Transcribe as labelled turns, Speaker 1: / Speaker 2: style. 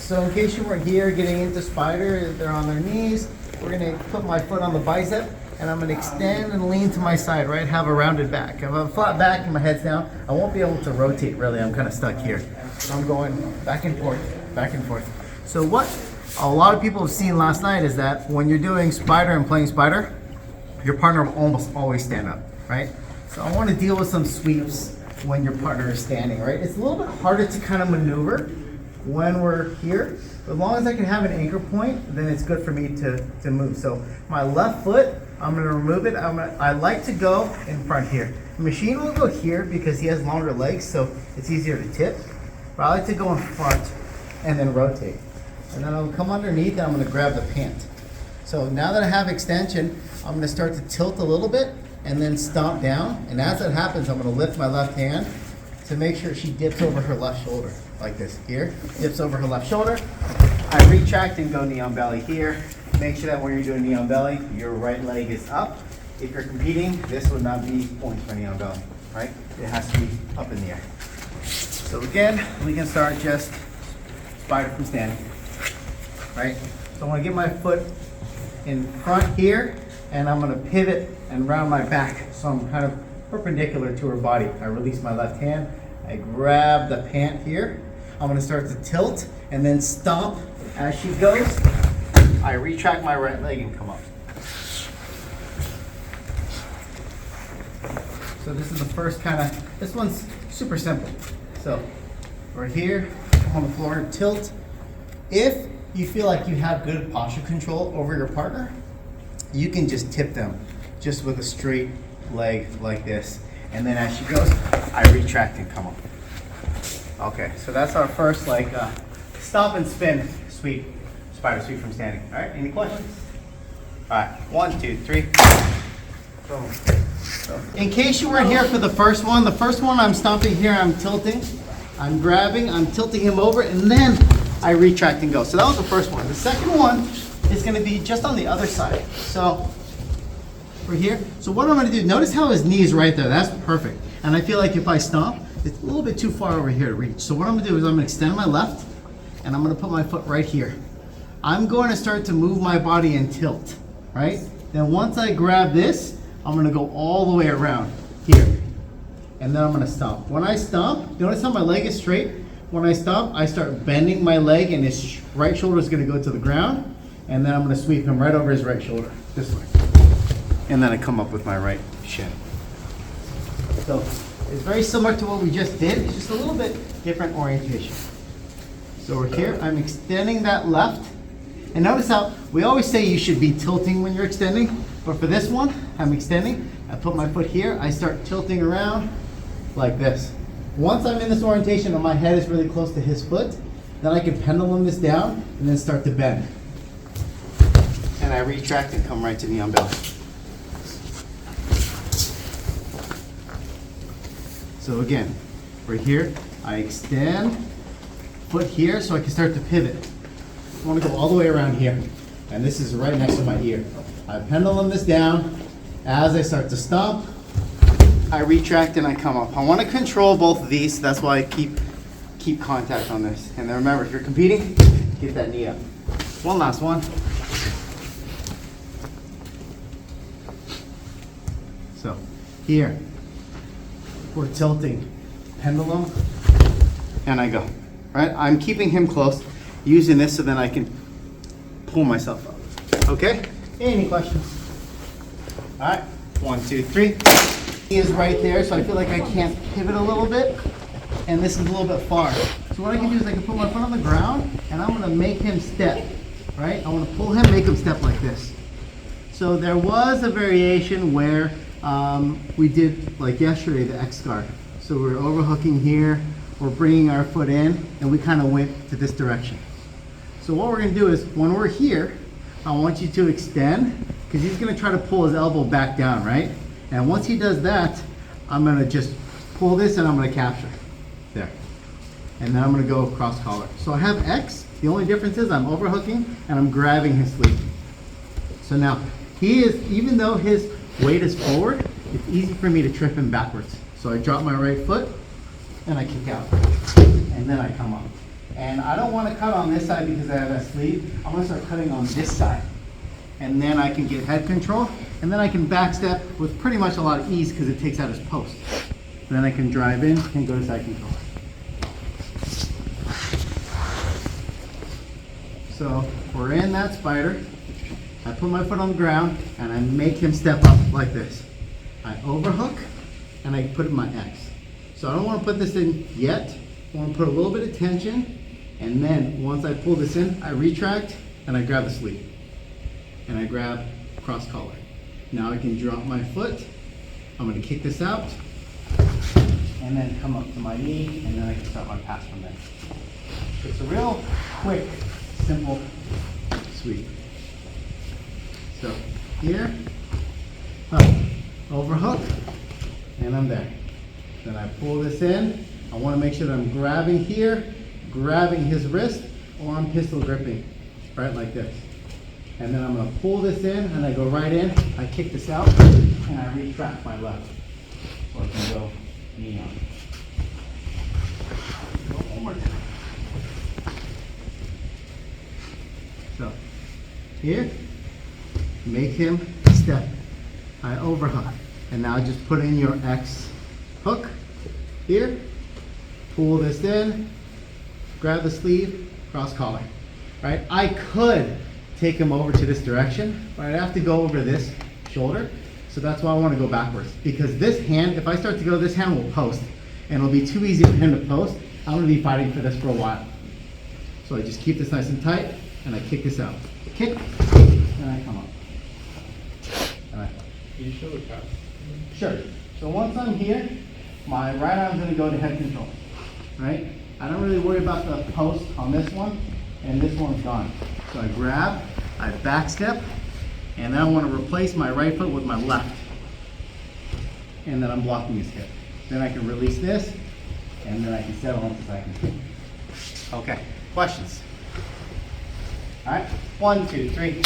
Speaker 1: So in case you weren't here getting into spider, they're on their knees. We're gonna put my foot on the bicep and I'm gonna extend and lean to my side, right? Have a rounded back. If I have a flat back and my head's down, I won't be able to rotate really. I'm kind of stuck here. So I'm going back and forth, back and forth. So what a lot of people have seen last night is that when you're doing spider and playing spider, your partner will almost always stand up, right? So I want to deal with some sweeps when your partner is standing, right? It's a little bit harder to kind of maneuver when we're here. But as long as I can have an anchor point, then it's good for me to move. So my left foot, I'm going to remove it. I like to go in front here. The machine will go here because he has longer legs, so it's easier to tip. But I like to go in front and then rotate. And then I'll come underneath and I'm going to grab the pant. So now that I have extension, I'm going to start to tilt a little bit and then stomp down. And as that happens, I'm going to lift my left hand to make sure she dips over her left shoulder, like this. Here, dips over her left shoulder. I retract and go knee on belly here. Make sure that when you're doing knee on belly, your right leg is up. If you're competing, this would not be pointing for knee on belly, right? It has to be up in the air. So again, we can start just spider from standing, right? So I want to get my foot in front here, and I'm going to pivot and round my back so I'm kind of perpendicular to her body. I release my left hand, I grab the pant here. I'm going to start to tilt and then stomp as she goes. I retract my right leg and come up. So this is the first kind of, this one's super simple. So we're here on the floor, tilt. If you feel like you have good posture control over your partner, you can just tip them just with a straight leg like this. And then as she goes, I retract and come up. Okay, so that's our first like stomp and spin sweep, spider sweep from standing. All right, any questions? All right, 1, 2, 3. Boom. So, in case you weren't here for the first one I'm stomping here, I'm tilting, I'm grabbing, I'm tilting him over, and then I retract and go. So that was the first one. The second one is going to be just on the other side. So we're here. So what I'm going to do, notice how his knee is right there. That's perfect. And I feel like if I stomp, it's a little bit too far over here to reach. So what I'm going to do is I'm going to extend my left, and I'm going to put my foot right here. I'm going to start to move my body and tilt, right? Then once I grab this, I'm going to go all the way around here. And then I'm going to stomp. When I stomp, notice how my leg is straight. When I stomp, I start bending my leg, and his right shoulder is going to go to the ground. And then I'm going to sweep him right over his right shoulder, this way. And then I come up with my right shin. So it's very similar to what we just did. It's just a little bit different orientation. So we're here. I'm extending that left. And notice how we always say you should be tilting when you're extending. But for this one, I'm extending. I put my foot here. I start tilting around like this. Once I'm in this orientation and my head is really close to his foot, then I can pendulum this down and then start to bend. And I retract and come right to knee on belly. So again, right here, I extend, foot here so I can start to pivot. I want to go all the way around here. And this is right next to my ear. I pendulum this down. As I start to stomp, I retract and I come up. I want to control both of these, so that's why I keep contact on this. And then remember, if you're competing, get that knee up. One last one. So here, we're tilting, pendulum, and I go. Right? I'm keeping him close, using this so then I can pull myself up. Okay? Any questions? All right, 1, 2, 3. He is right there, so I feel like I can't pivot a little bit, and this is a little bit far. So what I can do is I can put my foot on the ground, and I'm gonna make him step, right? I wanna pull him, make him step like this. So there was a variation where we did, like yesterday, the X guard. So we're overhooking here, we're bringing our foot in, and we kind of went to this direction. So what we're gonna do is, when we're here, I want you to extend, because he's gonna try to pull his elbow back down, right? And once he does that, I'm gonna just pull this and I'm gonna capture. There. And then I'm gonna go cross collar. So I have X, the only difference is I'm overhooking and I'm grabbing his sleeve. So now, he is, even though his weight is forward, it's easy for me to trip him backwards. So I drop my right foot and I kick out. And then I come up. And I don't want to cut on this side because I have that sleeve. I'm going to start cutting on this side. And then I can get head control. And then I can backstep with pretty much a lot of ease because it takes out his post. Then I can drive in and go to side control. So we're in that spider. I put my foot on the ground and I make him step up like this. I overhook and I put in my X. So I don't want to put this in yet. I want to put a little bit of tension, and then once I pull this in, I retract and I grab the sleeve. And I grab cross collar. Now I can drop my foot. I'm going to kick this out and then come up to my knee, and then I can start my pass from there. It's a real quick, simple sweep. So here, up, overhook, and I'm there. Then I pull this in. I want to make sure that I'm grabbing here, grabbing his wrist, or I'm pistol gripping, right like this. And then I'm going to pull this in, and I go right in. I kick this out, and I retract my left. So I can go knee on. Go one more time. So here, make him step. I overhook. And now just put in your X hook here. Pull this in, grab the sleeve, cross collar, right? I could take him over to this direction, but I'd have to go over this shoulder. So that's why I want to go backwards, because this hand, if I start to go, this hand will post, and it'll be too easy for him to post. I'm going to be fighting for this for a while. So I just keep this nice and tight, and I kick this out. Kick, and I come up. And I
Speaker 2: Can you show the pass?
Speaker 1: Sure. So once I'm here, my right arm's going to go to head control, right? I don't really worry about the post on this one, and this one's gone. So I grab, I backstep, and then I want to replace my right foot with my left. And then I'm blocking his hip. Then I can release this, and then I can settle into side control. Okay, questions? All right, 1, 2, 3.